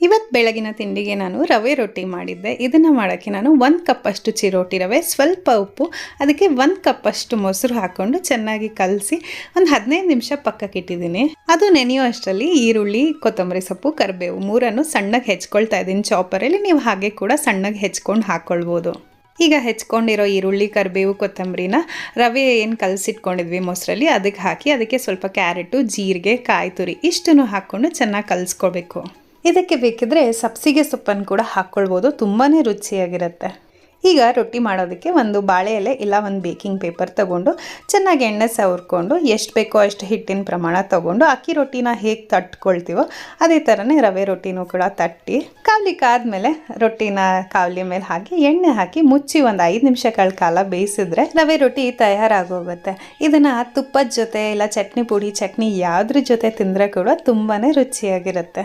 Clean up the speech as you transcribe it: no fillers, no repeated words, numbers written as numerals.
ಇವತ್ತು ಬೆಳಗಿನ ತಿಂಡಿಗೆ ನಾನು ರವೆ ರೊಟ್ಟಿ ಮಾಡಿದ್ದೆ. ಇದನ್ನು ಮಾಡೋಕ್ಕೆ ನಾನು 1 ಕಪ್ಪಷ್ಟು ಚಿರೋಟಿ ರವೆ, ಸ್ವಲ್ಪ ಉಪ್ಪು, ಅದಕ್ಕೆ 1 ಕಪ್ಪಷ್ಟು ಮೊಸರು ಹಾಕ್ಕೊಂಡು ಚೆನ್ನಾಗಿ ಕಲಸಿ ಒಂದು 15 ನಿಮಿಷ ಪಕ್ಕಕ್ಕೆ ಇಟ್ಟಿದ್ದೀನಿ. ಅದು ನೆನೆಯೋ ಅಷ್ಟರಲ್ಲಿ ಈರುಳ್ಳಿ, ಕೊತ್ತಂಬರಿ ಸೊಪ್ಪು, ಕರಿಬೇವು ಮೂರನ್ನು ಸಣ್ಣಗೆ ಹೆಚ್ಕೊಳ್ತಾ ಇದ್ದೀನಿ ಚಾಪರಲ್ಲಿ. ನೀವು ಹಾಗೆ ಕೂಡ ಸಣ್ಣಗೆ ಹೆಚ್ಕೊಂಡು ಹಾಕ್ಕೊಳ್ಬೋದು. ಈಗ ಹೆಚ್ಕೊಂಡಿರೋ ಈರುಳ್ಳಿ, ಕರಿಬೇವು, ಕೊತ್ತಂಬರಿನ ರವೆ ಏನು ಕಲಸಿಟ್ಕೊಂಡಿದ್ವಿ ಮೊಸರಲ್ಲಿ ಅದಕ್ಕೆ ಹಾಕಿ, ಅದಕ್ಕೆ ಸ್ವಲ್ಪ ಕ್ಯಾರೆಟು, ಜೀರಿಗೆ, ಕಾಯಿ ತುರಿ ಇಷ್ಟನ್ನು ಹಾಕ್ಕೊಂಡು ಚೆನ್ನಾಗಿ ಕಲಿಸ್ಕೊಳ್ಬೇಕು. ಇದಕ್ಕೆ ಬೇಕಿದ್ರೆ ಸಬ್ಸಿಗೆ ಸೊಪ್ಪನ್ನು ಕೂಡ ಹಾಕ್ಕೊಳ್ಬೋದು, ತುಂಬಾ ರುಚಿಯಾಗಿರುತ್ತೆ. ಈಗ ರೊಟ್ಟಿ ಮಾಡೋದಕ್ಕೆ ಒಂದು ಬಾಳೆ ಎಲೆ ಇಲ್ಲ ಒಂದು ಬೇಕಿಂಗ್ ಪೇಪರ್ ತೊಗೊಂಡು ಚೆನ್ನಾಗಿ ಎಣ್ಣೆ ಸವರ್ಕೊಂಡು ಎಷ್ಟು ಬೇಕೋ ಅಷ್ಟು ಹಿಟ್ಟಿನ ಪ್ರಮಾಣ ತೊಗೊಂಡು ಅಕ್ಕಿ ರೊಟ್ಟಿನ ಹೇಗೆ ತಟ್ಕೊಳ್ತೀವೋ ಅದೇ ಥರನೇ ರವೆ ರೊಟ್ಟಿನೂ ಕೂಡ ತಟ್ಟಿ ಕಾವಲಿಕ್ಕಾದ್ಮೇಲೆ ರೊಟ್ಟಿನ ಕಾವಲಿ ಮೇಲೆ ಹಾಕಿ ಎಣ್ಣೆ ಹಾಕಿ ಮುಚ್ಚಿ ಒಂದು 5 ನಿಮಿಷಗಳ ಕಾಲ ಬೇಯಿಸಿದ್ರೆ ರವೆ ರೊಟ್ಟಿ ತಯಾರಾಗೋಗುತ್ತೆ. ಇದನ್ನು ತುಪ್ಪದ ಜೊತೆ ಇಲ್ಲ ಚಟ್ನಿ ಪುಡಿ, ಚಟ್ನಿ ಯಾವುದ್ರ ಜೊತೆ ತಿಂದರೆ ಕೂಡ ತುಂಬಾ ರುಚಿಯಾಗಿರುತ್ತೆ.